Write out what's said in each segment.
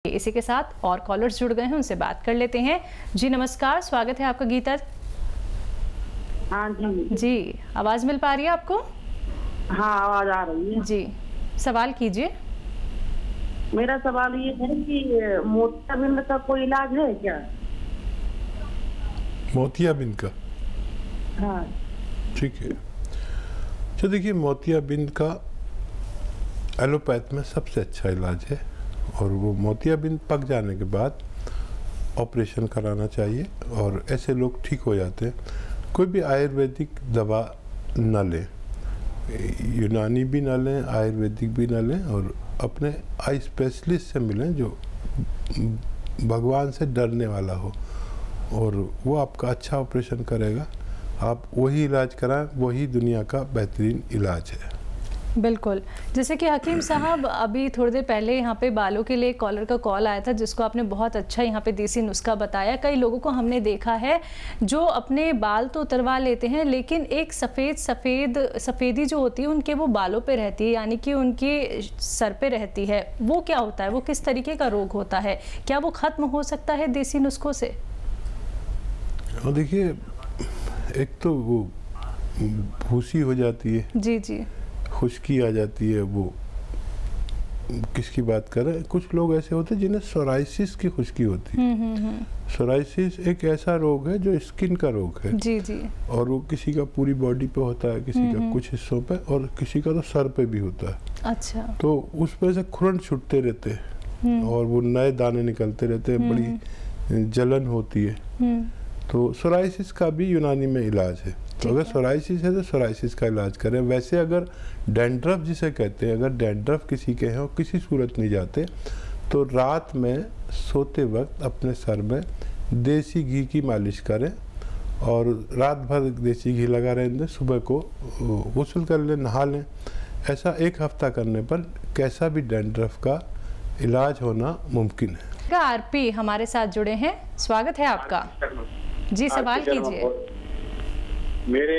इसी के साथ और कॉलर्स जुड़ गए हैं, उनसे बात कर लेते हैं। जी नमस्कार, स्वागत है आपका गीता। हाँ जी जी, आवाज मिल पा रही है आपको? हाँ, आवाज आ रही है जी, सवाल कीजिए। मेरा सवाल ये है कि मोतियाबिंद का कोई इलाज है क्या? मोतियाबिंद का? हाँ ठीक है। तो देखिए, मोतियाबिंद का एलोपैथ में सबसे अच्छा इलाज है और वो मोतियाबिंद पक जाने के बाद ऑपरेशन कराना चाहिए और ऐसे लोग ठीक हो जाते हैं। कोई भी आयुर्वेदिक दवा न लें, यूनानी भी न लें, आयुर्वेदिक भी न लें और अपने आई स्पेशलिस्ट से मिलें जो भगवान से डरने वाला हो और वो आपका अच्छा ऑपरेशन करेगा। आप वही इलाज कराएं, वही दुनिया का बेहतरीन इलाज है। बिल्कुल, जैसे कि हकीम साहब अभी थोड़ी देर पहले यहाँ पे बालों के लिए कॉलर का कॉल आया था, जिसको आपने बहुत अच्छा यहाँ पे देसी नुस्खा बताया। कई लोगों को हमने देखा है जो अपने बाल तो उतरवा लेते हैं, लेकिन एक सफ़ेदी जो होती है उनके वो बालों पे रहती है, यानी कि उनके सर पे रहती है। वो क्या होता है, वो किस तरीके का रोग होता है, क्या वो ख़त्म हो सकता है देसी नुस्खों से? देखिए, एक तो वो भूसी हो जाती है, जी जी, खुश्की आ जाती है। वो किसकी बात कर रहे हैं? कुछ लोग ऐसे होते हैं जिन्हें सोराइसिस की खुश्की होती है। सोराइसिस एक ऐसा रोग है जो स्किन का रोग है। जी जी, और वो किसी का पूरी बॉडी पे होता है, किसी का कुछ हिस्सों पे और किसी का तो सर पे भी होता है। अच्छा, तो उस पर से खुरन छूटते रहते हैं और वो नए दाने निकलते रहते हैं, बड़ी जलन होती है। तो सोराइसिस का भी यूनानी में इलाज है। तो अगर सोराइसिस है तो सोराइसिस का इलाज करें। वैसे अगर डैंड्रफ जिसे कहते हैं, अगर डैंड्रफ किसी के हैं और किसी सूरत नहीं जाते, तो रात में सोते वक्त अपने सर में देसी घी की मालिश करें और रात भर देसी घी लगा रहने दें। सुबह को गुस्ल कर लें, नहा लें। ऐसा 1 हफ्ता करने पर कैसा भी डैंड्रफ का इलाज होना मुमकिन है। आरपी हमारे साथ जुड़े हैं, स्वागत है आपका। जी, सवाल कीजिए। मेरे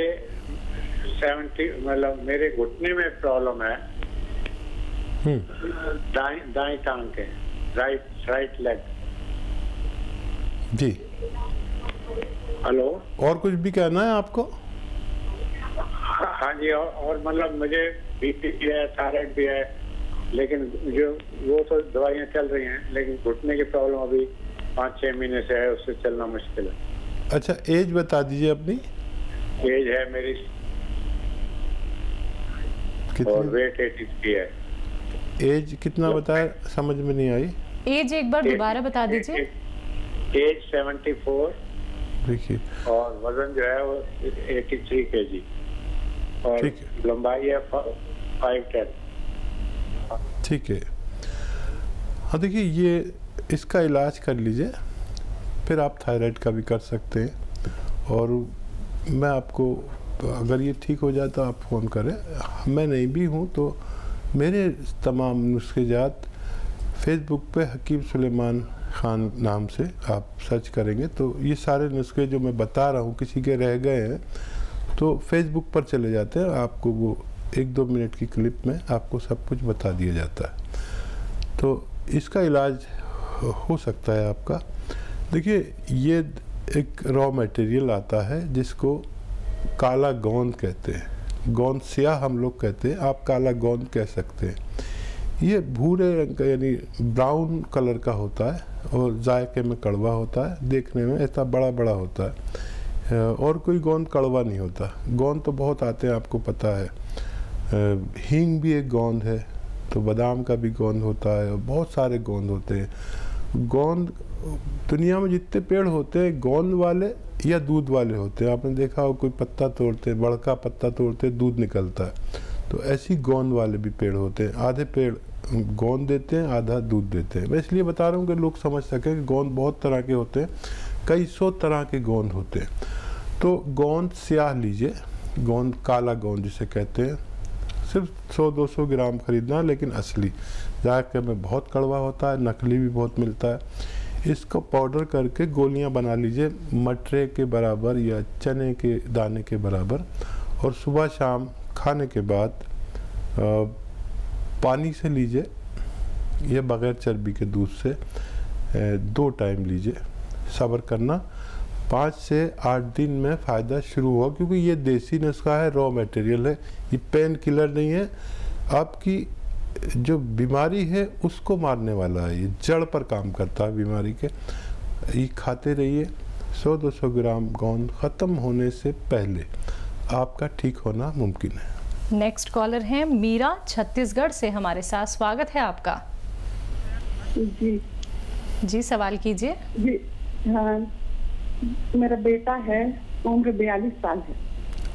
70 मतलब मेरे घुटने में प्रॉब्लम है, दाएं टांग के, राइट लेग। जी, हेलो, और कुछ भी कहना है आपको? हाँ जी, और मतलब मुझे बीपी भी है, थायराइड भी है, लेकिन जो वो तो दवाइयाँ चल रही हैं, लेकिन घुटने की प्रॉब्लम अभी 5-6 महीने से है, उससे चलना मुश्किल है। अच्छा, एज बता दीजिए अपनी। एज है मेरी और वेट 83 है। एज कितना बताया, समझ में नहीं आई। एज एक बार दोबारा बता दीजिए। एज 74। देखिए, और वजन जो है वो 83 kg और लंबाई है 5'10". ठीक है। हाँ, देखिए, ये इसका इलाज कर लीजिए, फिर आप थायराइड का भी कर सकते हैं। और मैं आपको, अगर ये ठीक हो जाए तो आप फ़ोन करें। मैं नहीं भी हूँ तो मेरे तमाम नुस्खे जात फेसबुक पे हकीम सुलेमान ख़ान नाम से आप सर्च करेंगे तो ये सारे नुस्खे जो मैं बता रहा हूँ, किसी के रह गए हैं तो फेसबुक पर चले जाते हैं, आपको वो 1-2 मिनट की क्लिप में आपको सब कुछ बता दिया जाता है। तो इसका इलाज हो सकता है आपका। देखिए, ये एक रॉ मटेरियल आता है जिसको काला गोंद कहते हैं। गोंद स्याह हम लोग कहते हैं, आप काला गोंद कह सकते हैं। ये भूरे रंग का यानी ब्राउन कलर का होता है और जायके में कड़वा होता है, देखने में ऐसा बड़ा बड़ा होता है और कोई गोंद कड़वा नहीं होता। गोंद तो बहुत आते हैं, आपको पता है। हींग भी एक गोंद है, तो बादाम का भी गोंद होता है और बहुत सारे गोंद होते हैं। गोंद दुनिया में जितने पेड़ होते हैं, गोंद वाले या दूध वाले होते हैं। आपने देखा हो, कोई पत्ता तोड़ते हैं, बड़का पत्ता तोड़ते हैं, दूध निकलता है। तो ऐसी गोंद वाले भी पेड़ होते हैं। आधे पेड़ गोंद देते हैं, आधा दूध देते हैं। मैं इसलिए बता रहा हूँ कि लोग समझ सकें कि गोंद बहुत तरह के होते हैं, कई 100 तरह के गोंद होते हैं। तो गोंद स्याह लीजिए, गोंद काला गोंद जिसे कहते हैं। सिर्फ 100-200 ग्राम खरीदना, लेकिन असली। जायके में बहुत कड़वा होता है, नकली भी बहुत मिलता है। इसको पाउडर करके गोलियां बना लीजिए, मटरे के बराबर या चने के दाने के बराबर, और सुबह शाम खाने के बाद पानी से लीजिए या बग़ैर चर्बी के दूध से 2 टाइम लीजिए। सब्र करना, 5 से 8 दिन में फ़ायदा शुरू हुआ, क्योंकि ये देसी नुस्खा है, रॉ मटेरियल है, ये पेन किलर नहीं है। आपकी जो बीमारी है उसको मारने वाला है, ये जड़ पर काम करता है बीमारी के। ये खाते रहिए। 100-200 ग्राम गोंद ख़त्म होने से पहले आपका ठीक होना मुमकिन है। नेक्स्ट कॉलर हैं मीरा, छत्तीसगढ़ से हमारे साथ। स्वागत है आपका। जी जी, सवाल कीजिए। जी हाँ, मेरा बेटा है, उम्र 42 साल है।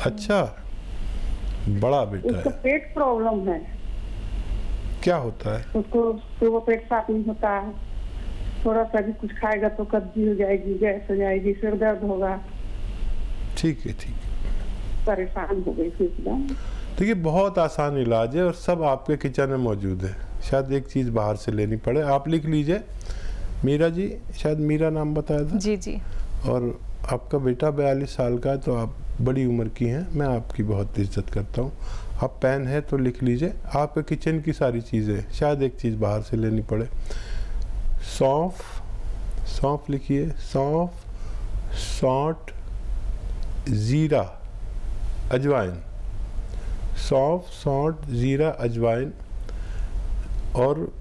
अच्छा, बड़ा बेटा उसका है। पेट प्रॉब्लम है। क्या होता है? उसको सुबह पेट साफ नहीं होता है, थोड़ा सा भी कुछ खाएगा तो कब्जी हो जाएगी, गैस हो जाएगी, सिर दर्द होगा। ठीक है, ठीक है। परेशान हो गई थी एकदम। देखिए, बहुत आसान इलाज है और सब आपके किचन में मौजूद है। शायद एक चीज़ बाहर से लेनी पड़े। आप लिख लीजिए। मीरा जी, शायद मीरा नाम बताया था। जी जी। और आपका बेटा 42 साल का है, तो आप बड़ी उम्र की हैं, मैं आपकी बहुत इज्जत करता हूँ। आप पेन है तो लिख लीजिए। आपके किचन की सारी चीज़ें, शायद एक चीज़ बाहर से लेनी पड़े। सौंफ, सौंफ लिखिए। सौंफ, सौंठ, ज़ीरा, अजवाइन। सौंफ, सौंठ, ज़ीरा, अजवाइन। और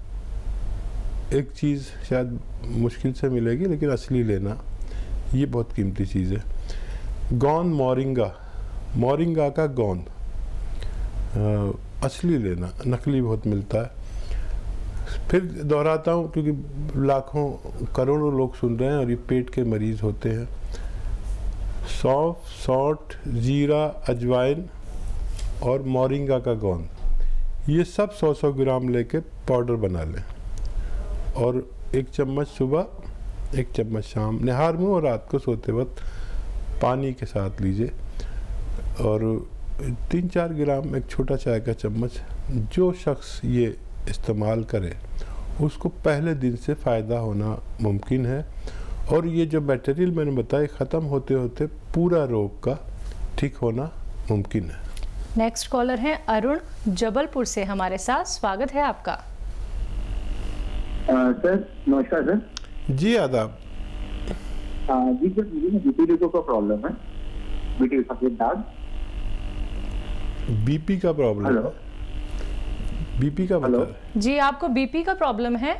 एक चीज़ शायद मुश्किल से मिलेगी, लेकिन असली लेना, ये बहुत कीमती चीज़ है। गोंद मोरिंगा, मोरिंगा का गोंद असली लेना, नकली बहुत मिलता है। फिर दोहराता हूँ, क्योंकि लाखों करोड़ों लोग सुन रहे हैं और ये पेट के मरीज़ होते हैं। सौंफ, सौंठ, ज़ीरा, अजवाइन और मोरिंगा का गोंद, ये सब 100-100 ग्राम लेके पाउडर बना लें और 1 चम्मच सुबह, 1 चम्मच शाम, निहार मुँह और रात को सोते वक्त पानी के साथ लीजिए। और 3-4 ग्राम, एक छोटा चाय का चम्मच। जो शख्स ये इस्तेमाल करे उसको पहले दिन से फ़ायदा होना मुमकिन है। और ये जो मटेरियल मैंने बताया, ख़त्म होते होते पूरा रोग का ठीक होना मुमकिन है। नेक्स्ट कॉलर हैं अरुण, जबलपुर से हमारे साथ। स्वागत है आपका। सर नमस्कार सर। जी आदाब। जी सर, मुझे विटिलिगो का प्रॉब्लम है, विटिल सफेद दाग। बीपी का प्रॉब्लम हेलो। है? बीपी का हेलो। बता रहे? जी, आपको बीपी का प्रॉब्लम है?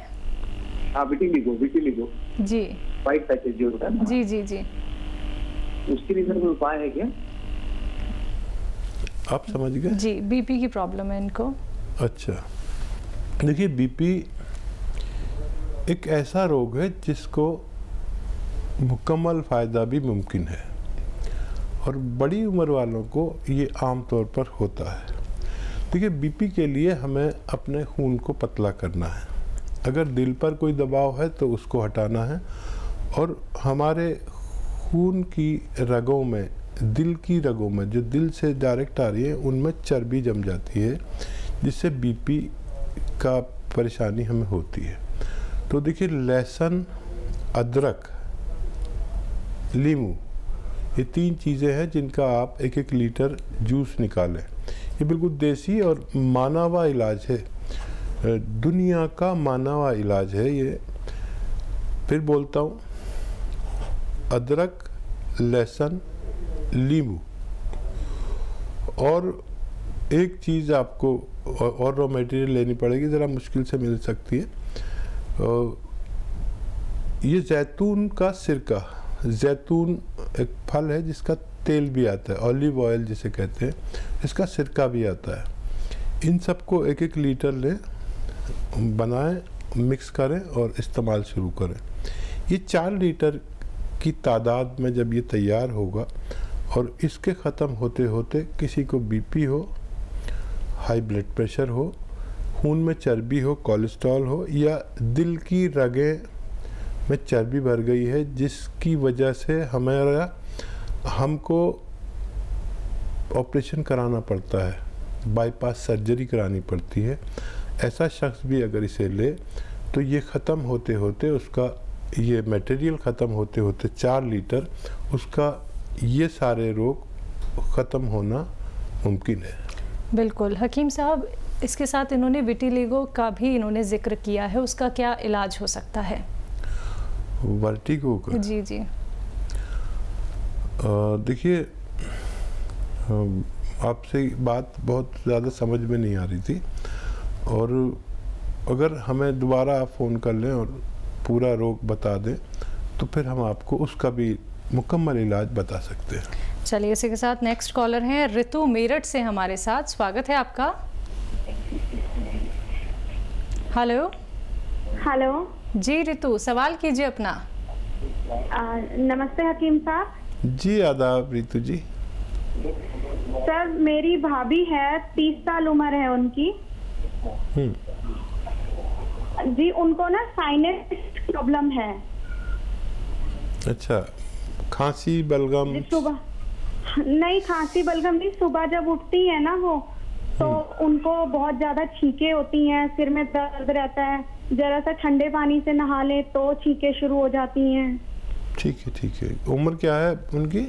हाँ, विटिलिगो, विटिलिगो जी वाइट पैचेज जो होता है ना, जी जी जी। उसके लिए सर कोई उपाय है क्या? आप समझ गए? जी, बीपी की प्रॉब्लम है इनको। अच्छा, देखिए, बीपी एक ऐसा रोग है जिसको मुकम्मल फ़ायदा भी मुमकिन है और बड़ी उम्र वालों को ये आम तौर पर होता है। देखिए, बीपी के लिए हमें अपने खून को पतला करना है। अगर दिल पर कोई दबाव है तो उसको हटाना है। और हमारे खून की रगों में, दिल की रगों में, जो दिल से डायरेक्ट आ रही है, उनमें चर्बी जम जाती है, जिससे बीपी का परेशानी हमें होती है। तो देखिए, लहसुन, अदरक, नींबू, ये 3 चीज़ें हैं जिनका आप 1-1 लीटर जूस निकालें। ये बिल्कुल देसी और माना हुआ इलाज है, दुनिया का माना हुआ इलाज है ये। फिर बोलता हूँ, अदरक, लहसुन, नींबू, और एक चीज़ आपको और रॉ मटेरियल लेनी पड़ेगी, ज़रा मुश्किल से मिल सकती है। ये जैतून का सिरका, जैतून एक फल है जिसका तेल भी आता है, ऑलिव ऑयल जिसे कहते हैं, इसका सिरका भी आता है। इन सबको 1-1 लीटर लें, बनाएं, मिक्स करें और इस्तेमाल शुरू करें। ये 4 लीटर की तादाद में जब ये तैयार होगा और इसके ख़त्म होते होते किसी को बीपी हो, हाई ब्लड प्रेशर हो, खून में चर्बी हो, कोलेस्ट्रॉल हो, या दिल की रगें में चर्बी भर गई है जिसकी वजह से हमको ऑपरेशन कराना पड़ता है, बाईपास सर्जरी करानी पड़ती है, ऐसा शख्स भी अगर इसे ले तो ये ख़त्म होते होते उसका, ये मटेरियल ख़त्म होते होते 4 लीटर, उसका ये सारे रोग ख़त्म होना मुमकिन है। बिल्कुल हकीम साहब, इसके साथ इन्होंने विटिलिगो का भी इन्होंने जिक्र किया है, उसका क्या इलाज हो सकता है? वर्टिगो का? जी जी। देखिए, आपसे बात बहुत ज़्यादा समझ में नहीं आ रही थी, और अगर हमें दोबारा आप फ़ोन कर लें और पूरा रोग बता दें तो फिर हम आपको उसका भी मुकम्मल इलाज बता सकते हैं। चलिए, इसी के साथ नेक्स्ट कॉलर हैं ऋतु मेरठ से हमारे साथ। स्वागत है आपका। हेलो। हेलो जी ऋतु, सवाल कीजिए अपना। नमस्ते हकीम साहब। जी आदाब ऋतु जी। सर, मेरी भाभी है, 30 साल उम्र है उनकी जी। उनको ना साइनस प्रॉब्लम है। अच्छा, खांसी बलगम? सुबह नहीं, खांसी बलगम नहीं, सुबह जब उठती है ना वो, तो उनको बहुत ज्यादा छींके होती हैं, सिर में दर्द रहता है, जरा सा ठंडे पानी से नहा ले तो छींके शुरू हो जाती हैं। ठीक है ठीक है। उम्र क्या है उनकी?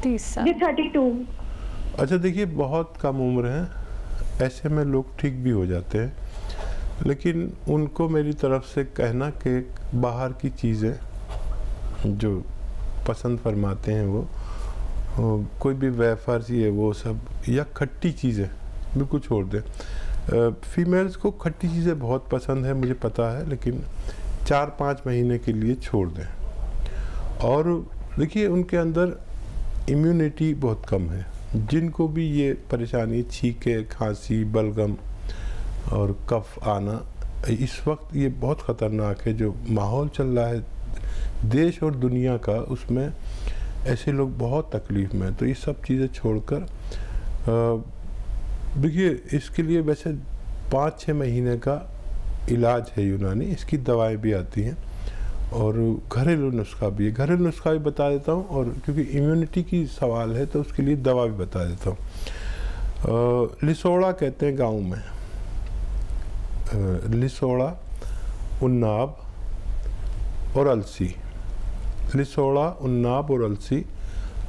30 साल जी, 32। अच्छा, देखिए बहुत कम उम्र है, ऐसे में लोग ठीक भी हो जाते हैं, लेकिन उनको मेरी तरफ से कहना कि बाहर की चीज़ें जो पसंद फरमाते हैं वो कोई भी वेफर्स ये वो सब या खट्टी चीज़ें बिल्कुल छोड़ दें। फीमेल्स को खट्टी चीज़ें बहुत पसंद है, मुझे पता है, लेकिन 4-5 महीने के लिए छोड़ दें। और देखिए, उनके अंदर इम्यूनिटी बहुत कम है। जिनको भी ये परेशानी, छींके, खांसी, बलगम और कफ आना, इस वक्त ये बहुत ख़तरनाक है। जो माहौल चल रहा है देश और दुनिया का, उसमें ऐसे लोग बहुत तकलीफ़ में हैं। तो ये सब चीज़ें छोड़कर देखिए, इसके लिए वैसे 5-6 महीने का इलाज है यूनानी, इसकी दवाएं भी आती हैं और घरेलू नुस्खा भी है। घरेलू नुस्खा भी बता देता हूँ, और क्योंकि इम्यूनिटी की सवाल है तो उसके लिए दवा भी बता देता हूँ। लिसोड़ा कहते हैं गाँव में, लिसोड़ा, उन्नाब और अलसी। लिसोड़ा, उन्नाब और अलसी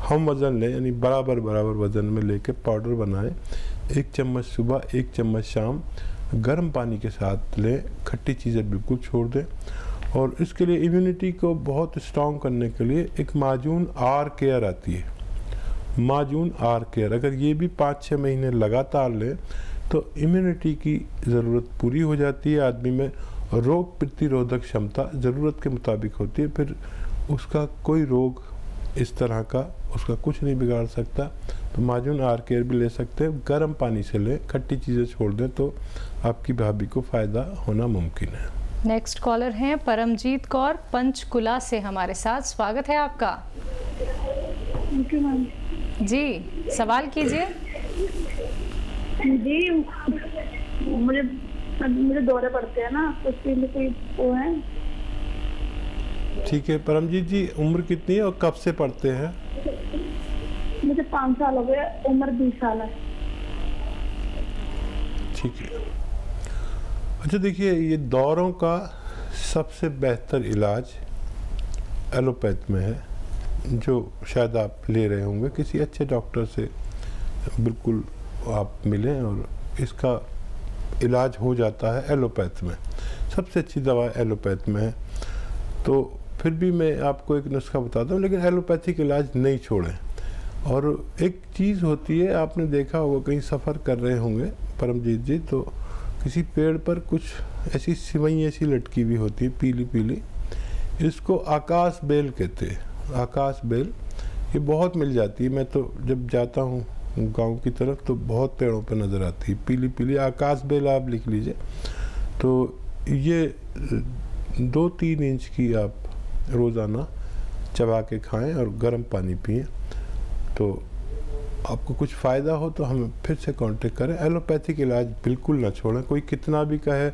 हम वज़न लें, यानी बराबर बराबर वज़न में लेके पाउडर बनाएं। 1 चम्मच सुबह, 1 चम्मच शाम, गर्म पानी के साथ लें। खट्टी चीज़ें बिल्कुल छोड़ दें। और इसके लिए इम्यूनिटी को बहुत स्ट्रॉन्ग करने के लिए एक माजून आर केयर आती है, माजून आर केयर। अगर ये भी 5-6 महीने लगातार लें तो इम्यूनिटी की ज़रूरत पूरी हो जाती है। आदमी में रोग प्रतिरोधक क्षमता ज़रूरत के मुताबिक होती है, फिर उसका कोई रोग इस तरह का उसका कुछ नहीं बिगाड़ सकता। तो माजून आर केयर भी ले सकते हैं, गर्म पानी से लें, खट्टी चीज़ें छोड़ दें तो आपकी भाभी को फ़ायदा होना मुमकिन है। नेक्स्ट कॉलर हैं परमजीत कौर पंचकुला से हमारे साथ। स्वागत है आपका। जी, सवाल कीजिए। जी, मुझे दौरे पड़ते हैं ना, तो उसके लिए कोई वो है? ठीक है परमजीत जी, उम्र कितनी है और कब से पढ़ते हैं? मुझे 5 साल हो गए, उम्र 20 साल है। ठीक है। अच्छा देखिए, ये दौरों का सबसे बेहतर इलाज एलोपैथ में है, जो शायद आप ले रहे होंगे। किसी अच्छे डॉक्टर से बिल्कुल आप मिलें और इसका इलाज हो जाता है एलोपैथ में। सबसे अच्छी दवा एलोपैथ में है। तो फिर भी मैं आपको एक नुस्खा बताता हूँ, लेकिन एलोपैथिक इलाज नहीं छोड़ें। और एक चीज़ होती है, आपने देखा होगा, कहीं सफ़र कर रहे होंगे परमजीत जी, तो किसी पेड़ पर कुछ ऐसी सिवई ऐसी लटकी हुई होती है, पीली पीली। इसको आकाश बेल कहते हैं। आकाश बेल ये बहुत मिल जाती है। मैं तो जब जाता हूँ गांव की तरफ तो बहुत पेड़ों पर नज़र आती है पीली पीली आकाश बेल। आप लिख लीजिए। तो ये 2-3 इंच की आप रोज़ाना चबा के खाएं और गर्म पानी पिएं, तो आपको कुछ फ़ायदा हो तो हमें फिर से कांटेक्ट करें। एलोपैथिक इलाज बिल्कुल ना छोड़ें। कोई कितना भी कहे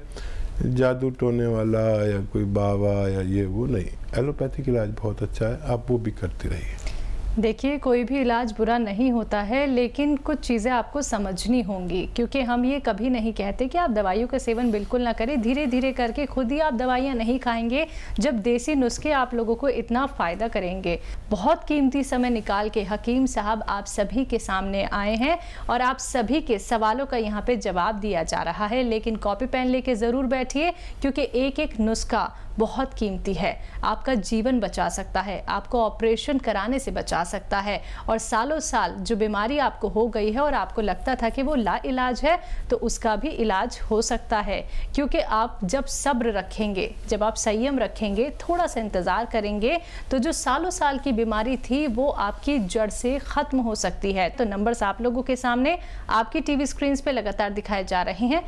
जादू टोने वाला या कोई बाबा या ये वो नहीं, एलोपैथिक इलाज बहुत अच्छा है, आप वो भी करते रहिए। देखिए, कोई भी इलाज बुरा नहीं होता है, लेकिन कुछ चीज़ें आपको समझनी होंगी, क्योंकि हम ये कभी नहीं कहते कि आप दवाइयों का सेवन बिल्कुल ना करें। धीरे धीरे करके खुद ही आप दवाइयाँ नहीं खाएंगे जब देसी नुस्खे आप लोगों को इतना फ़ायदा करेंगे। बहुत कीमती समय निकाल के हकीम साहब आप सभी के सामने आए हैं और आप सभी के सवालों का यहाँ पे जवाब दिया जा रहा है। लेकिन कॉपी पेन लेके ज़रूर बैठिए, क्योंकि एक एक नुस्खा बहुत कीमती है। आपका जीवन बचा सकता है, आपको ऑपरेशन कराने से बचा सकता है, और सालों साल जो बीमारी आपको हो गई है और आपको लगता था कि वो लाइलाज है, तो उसका भी इलाज हो सकता है। क्योंकि आप जब सब्र रखेंगे, जब आप संयम रखेंगे, थोड़ा सा इंतज़ार करेंगे, तो जो सालों साल की बीमारी थी वो आपकी जड़ से ख़त्म हो सकती है। तो नंबर्स आप लोगों के सामने आपकी टीवी स्क्रीन पे लगातार दिखाए जा रहे हैं।